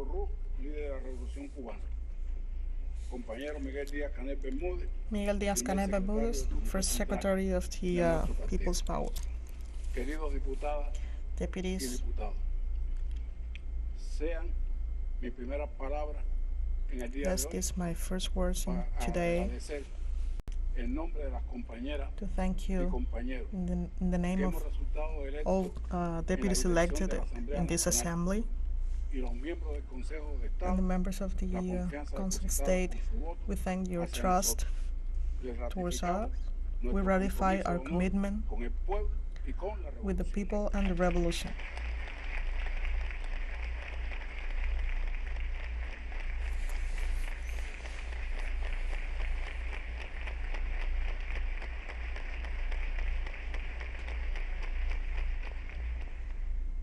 líder de la Revolución Cubana. Compañero Miguel Díaz-Canel Bermúdez, First Secretary of the People's Power. Queridos diputadas y Deputies, diputados, sean mis primeras palabras en el día de hoy this is my first words para today agradecer en nombre de las compañeras to thank y you compañeros in the name que of hemos resultado electos all deputies elected in this assembly y los miembros del Consejo de Estado, and the members of the la confianza Council of depositada State. con su voto We thank your hacia trust nosotros. Les towards ratificamos us. nuestro We ratify compromiso our de honor commitment con el pueblo y con la with the revolución. people and the revolution.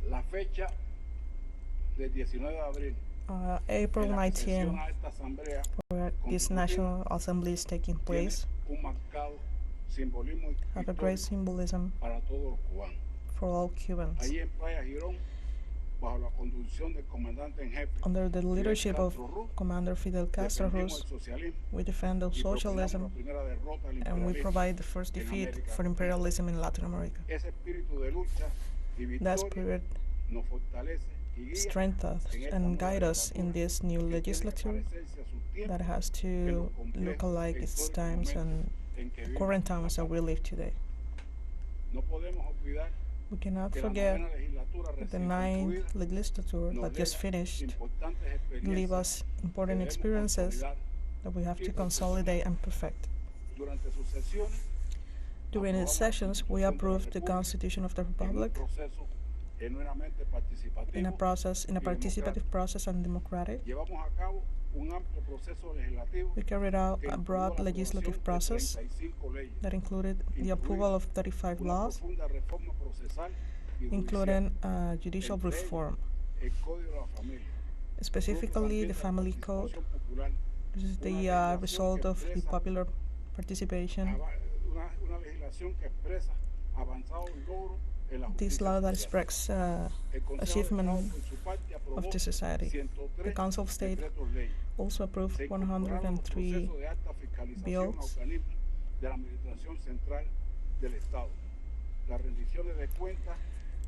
La fecha del 19 de abril April en la que 19, sesiona esta asamblea where this National Assembly is taking place, tiene un marcado simbolismo have a great histórico symbolism para todos los cubanos. for all Cubans. Allí en Playa Girón, bajo la conducción del comandante en jefe Under the leadership of Castro Ruz, Commander Fidel Castro defendimos Ruz, el socialismo we defend y proclamamos socialism la primera derrota al and we imperialismo. provide the first en defeat América for imperialism in Latin America. Ese espíritu de lucha y That victoria spirit nos fortalece y guía strengthens en esta and nueva guide us in legislatura this new que tiene que legislature parecerse a sus tiempos that has en to los complejos look alike e its históricos times and momentos en que vive current la times that we patria. live today. No podemos olvidar We cannot que la forget novena legislatura the recién ninth concluida legislature nos that just deja finished importantes leave experiencias us que important debemos experiences consolidar that we have y to perfeccionar. consolidate and perfect. Durante sus sesiones During its aprobamos la sessions, we Constitución de la approved the República Constitution of the en un Republic proceso genuinamente in a participativo y participative democrático. process and democratic. Llevamos a cabo un amplio proceso legislativo We carried out que a incluyó broad la legislative aprobación de process 35 leyes, that included the incluida approval of 35 una laws, profunda reforma procesal y judicial, including judicial entre ellas reform, el Código de la Familia. specifically Fruto the también de la Family Code. participación popular, This is una the legislación result que of the expresa popular participation. una legislación que expresa avanzados logros en la This justicia law that social. express El Consejo de achievement Estado, por su parte, aprobó of the society. 103 The Council of State decretos ley. also approved Se incorporaron los 103 procesos de alta fiscalización a bills organismos de la Administración Central del Estado. Las rendiciones de cuentas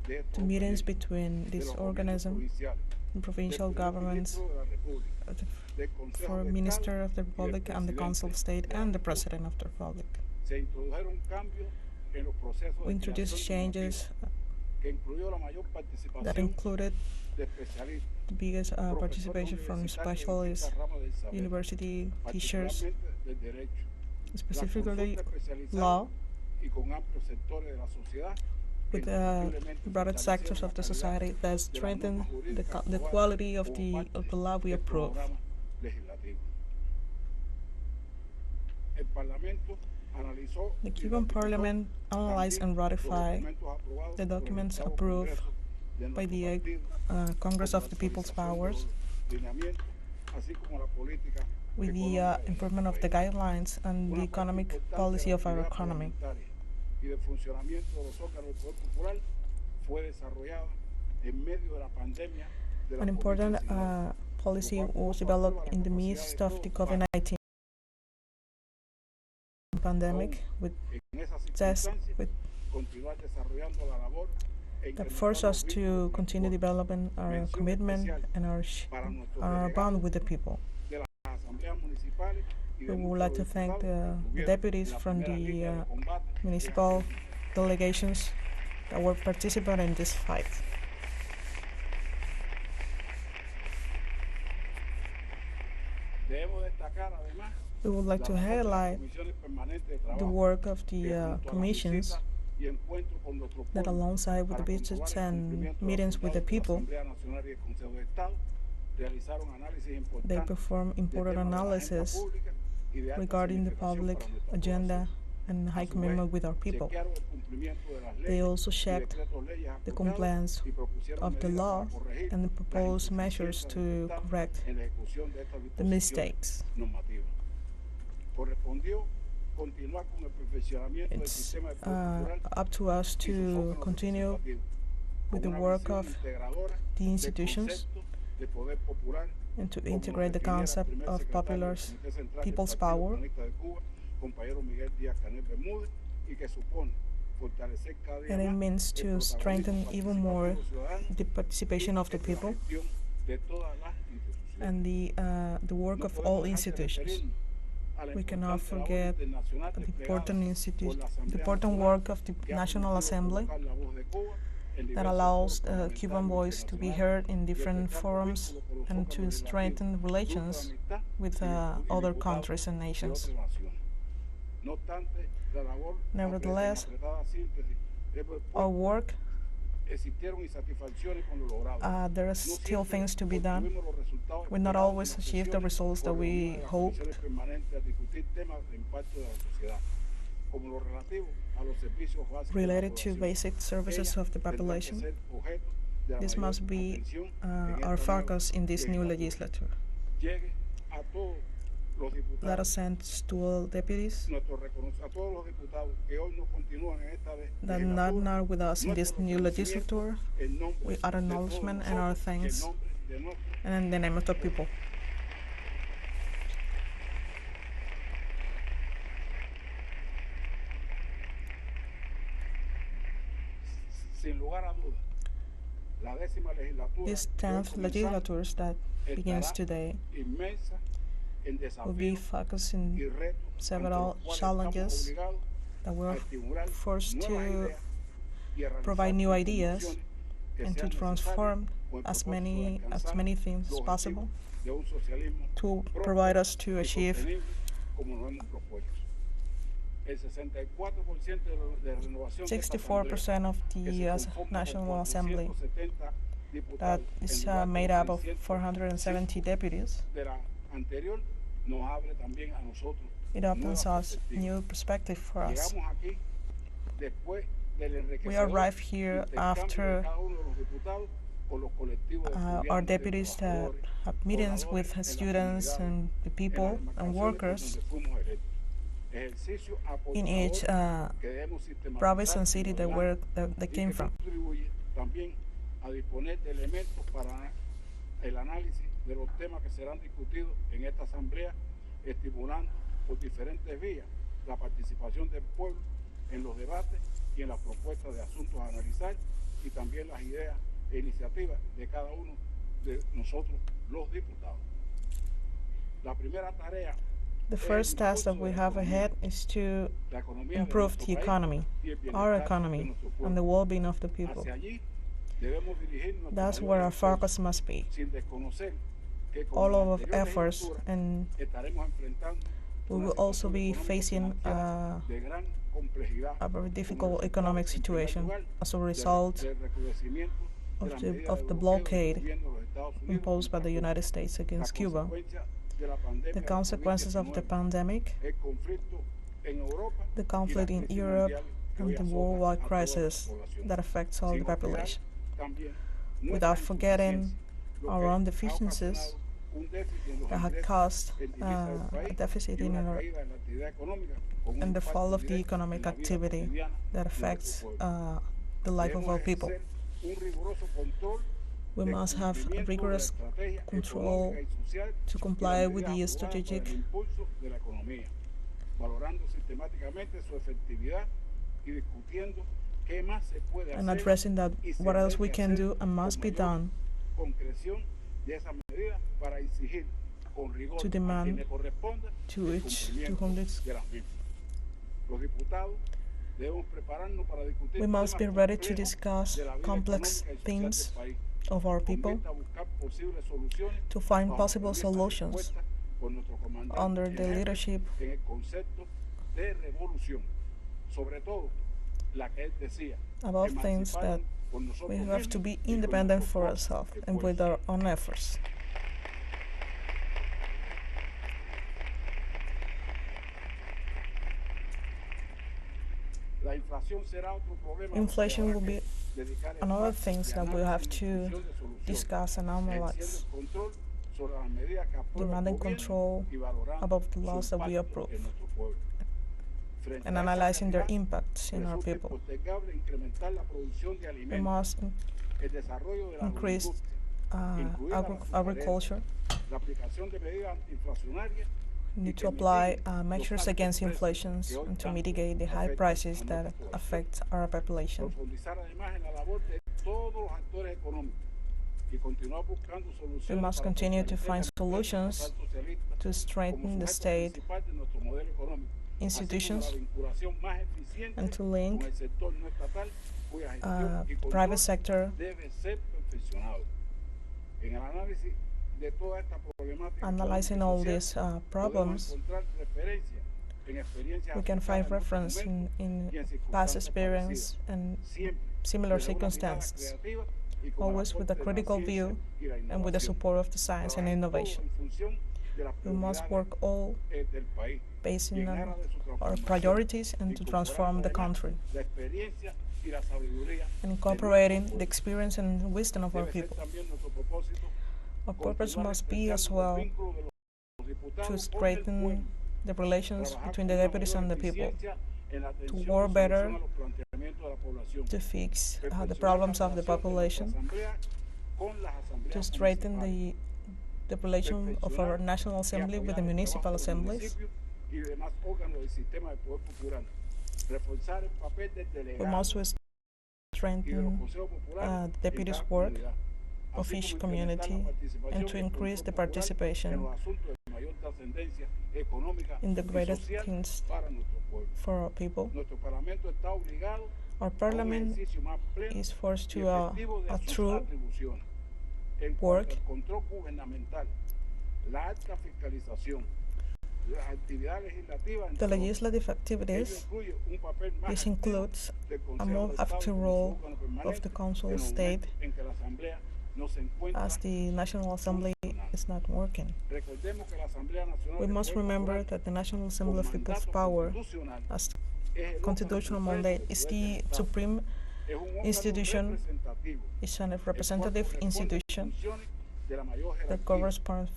de estos to meetings organismos, between de this los gobiernos organism provinciales, and provincial del primer governments, ministro de la República, del Consejo for de Minister Estado of the y el Republic and the Council of presidente State de la and the República. President of the Republic. Se introdujeron cambios en los procesos We de introduced creación de changes normativas, que incluyó la mayor that participación included de especialistas, the biggest profesores participation from universitarios de specialists, distintas ramas del saber, university teachers, particularmente del derecho, la specifically consulta especializada law, y con amplios sectores de la sociedad que with indiscutiblemente broad sectors fortalecieron of la the calidad society that de las strengthen normas jurídicas the aprobadas quality of como the law we del approve. programa legislativo. El Parlamento analizó The y Cuban ratificó Parliament analyzed and también los ratified documentos aprobados the por el documents 8º approved Congreso de by nuestro the partido, Congress como of la the People's actualización de Powers, los lineamientos, así como la política with the económica de improvement of the nuestro país. guidelines and the Una parte economic importante policy de la of our actividad economy. parlamentaria y del funcionamiento de los órganos del Poder Popular fue desarrollada en medio de la pandemia de la An important COVID-19, policy lo cual was puso a developed prueba la in the capacidad midst de of todos the para, COVID-19 pandemic, with en esas test circunstancias, with continuar desarrollando la labor e that incrementar force los us to vínculos continue transporte. developing our Mención commitment especial and para nuestros our bond delegados with the people. de las asambleas municipales y de We would muchos like de to los thank diputados que the estuvieron deputies en la from primera línea de the combate en municipal aquel momento. delegations that were participating in this fight. Debemos destacar además We would like la to labor de las highlight comisiones permanentes de the trabajo work of que the junto a las commissions visitas y encuentros con nuestro that pueblo alongside with the para visits comprobar el and cumplimiento de los meetings with the resultados de la people, Asamblea Nacional y el Consejo de Estado realizaron análisis they importantes perform de important temas de la agenda analysis pública y de alta regarding the significación public para nuestra agenda población. and A high su commitment vez, with our people. chequearon el cumplimiento de las They leyes also y checked decretos leyes the acordados compliance y propusieron of the medidas law para corregir and the las proposed measures insuficiencias to detectadas correct en la ejecución de estas the disposiciones mistakes. normativas. Correspondió continuar con el perfeccionamiento del It's sistema del Poder Popular up to us y sus to órganos continue representativos, with the con una work visión of integradora the del institutions concepto and to integrate the concept of people's power, and it means to strengthen even more the participation of the people and the work of all institutions. We cannot forget the important work of the National Assembly that allows Cuban voice to be heard in different forums and to strengthen relations with other countries and nations. Nevertheless, our work, there are still things to be done. We not always achieve the results that we hoped. Related to basic services of the population, this must be our focus in this new legislature. Let us send to all deputies that are not with us in this new legislature with our acknowledgement and our thanks, and in the name of the people. This 10th legislature that begins today will be focusing several challenges that we're forced to provide new ideas and to transform as many things as possible to provide us to achieve 64% of the National Assembly that is made up of 470 deputies. It opens us new perspective for us. We arrived here after our deputies that have meetings with students and the people and workers in each province and city that they came from. De los temas que serán discutidos en esta asamblea, estimulando por diferentes vías la participación del pueblo en los debates y en las propuestas de asuntos a analizar y también las ideas e iniciativas de cada uno de nosotros, los diputados. La primera tarea. The first task that we have ahead is to improve the economy, our economy, and the well-being of the people. That's where our focus must be. All of our efforts, and we will also be facing a very difficult economic situation as a result of the blockade imposed by the United States against Cuba, the consequences of the pandemic, the conflict in Europe, and the worldwide crisis that affects all the population. Without forgetting our own deficiencies that had caused a deficit in our and the fall of the economic activity that affects the life of our people. We must have a rigorous control to comply with the strategic and addressing that what else we can do and must be done to demand to each to whom this. We must be ready to discuss complex themes of our people, to find possible solutions under the leadership above things that we have to be independent for ourselves and with our own efforts. Inflation will be another thing that we have to discuss and analyze, demanding control above the laws that we approve and analyzing their impacts in our people. We must increase agriculture. La aplicación de medidas antiinflacionarias We need to apply measures against inflation and to mitigate the high prices that affect our population. Profundizar además en la labor de todos los actores económicos y continuar buscando soluciones. We must continue to find solutions to strengthen the state institutions and to link private sector. Analyzing all these problems, we can find reference in past experience and similar circumstances, always with a critical view and with the support of the science and innovation. We must work all based on our priorities and to transform the country, and incorporating the experience and wisdom of our people. Our purpose must be as well to strengthen the relations between the deputies and the people, to work better, to fix the problems of the population, to strengthen the relation of our National Assembly with the municipal assemblies. We must strengthen the deputies' work of each community and to increase the participation in the greatest things for our people. Our parliament is forced to a true work. The legislative activities, this includes a more active role of the Council of State, as the National Assembly is not working. We must remember that the National Assembly of People's Power, as constitutional mandate, is the supreme institution, is a representative institution that corresponds,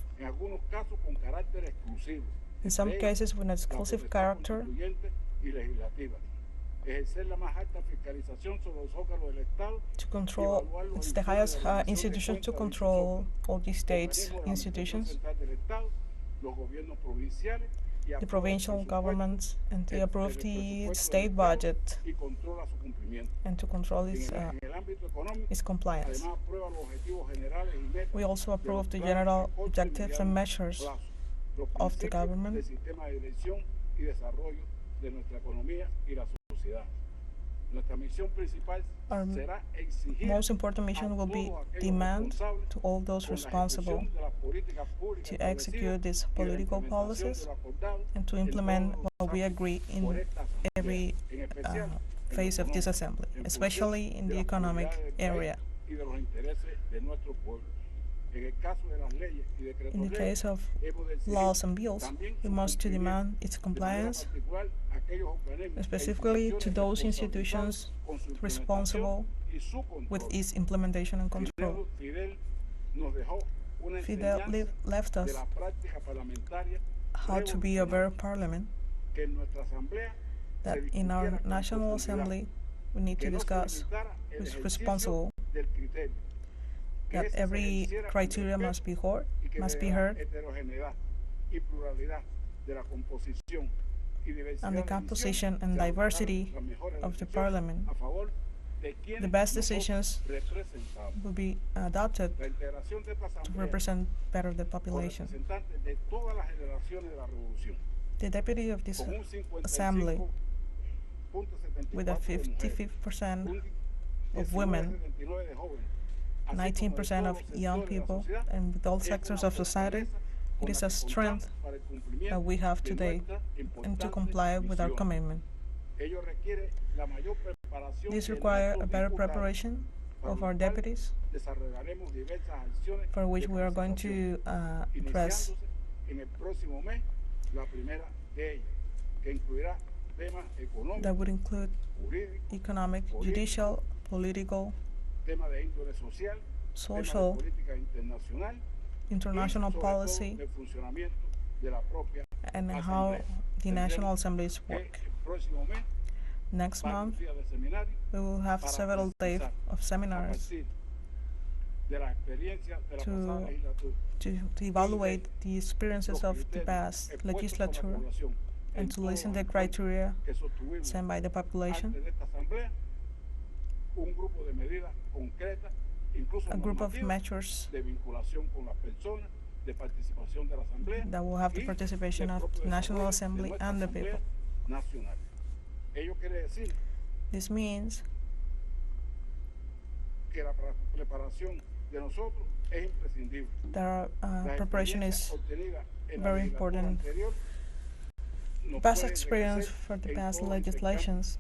in some cases, with an exclusive character, to control. It's the highest institution to control all the state's institutions, the provincial governments, and to approve the state budget and to control its compliance. We also approve the general objectives and measures of the government. Our most important mission will be demand to all those responsible to execute these political policies and to implement what we agree in every phase of this assembly, especially in the economic area. In the case of laws and bills, we must demand its compliance, specifically to those institutions responsible with its implementation and control. Fidel left us how to be a better parliament, that in our National Assembly we need to discuss who's responsible, that every criteria must be heard, and the composition and diversity of the parliament. The best decisions will be adopted to represent better the population. The deputy of this assembly, with a 55% of women, 19% of young people, and with all sectors of society, it is a strength that we have today and to comply with our commitment. This requires a better preparation of our deputies, for which we are going to address that would include economic, judicial, political, social, international policy, and how the National Assemblies work. Next month, we will have several days of seminars to evaluate the experiences of the past legislature and to listen to the criteria sent by the population. A group of measures that will have the participation of the National Assembly and the people. This means that our preparation is very important. Past experience for the past legislations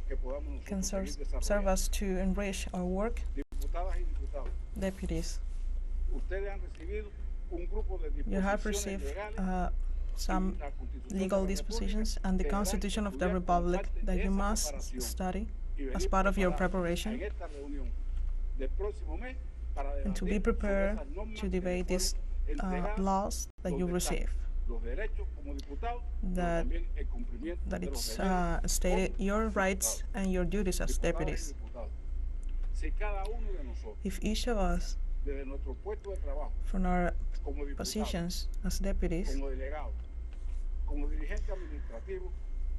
can serve us to enrich our work. Deputies, you have received some legal dispositions and the Constitution of the Republic that you must study as part of your preparation and to be prepared to debate these laws that you receive. That it's stated your rights and your duties as deputies. If each of us, from our positions as deputies,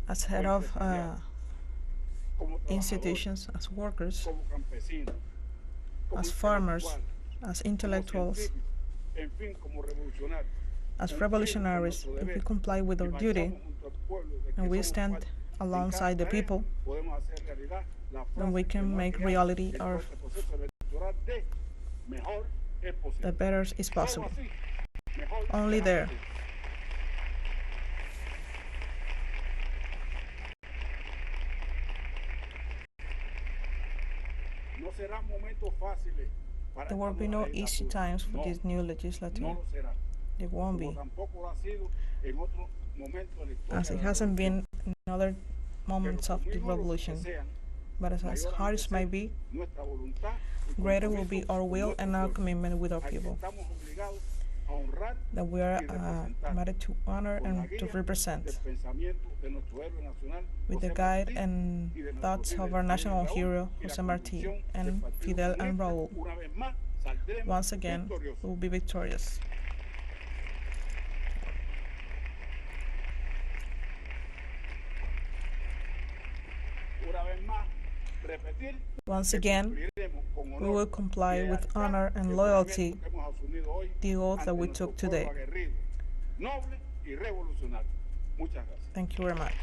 as head of institutions, as workers, as farmers, as intellectuals, as revolutionaries, if we comply with our duty and we stand alongside the people, then we can make reality our the better is possible. Only there. There will be no easy times for this new legislature. There won't be, as it hasn't been in other moments of the revolution. But as hard as might be, greater will be our will and our commitment with our people, that we are committed to honor and to represent with the guide and thoughts of our national hero, Jose Marti, and Fidel and Raul. Once again, we will be victorious. Once again, we will comply with honor and loyalty the oath that we took today. Thank you very much.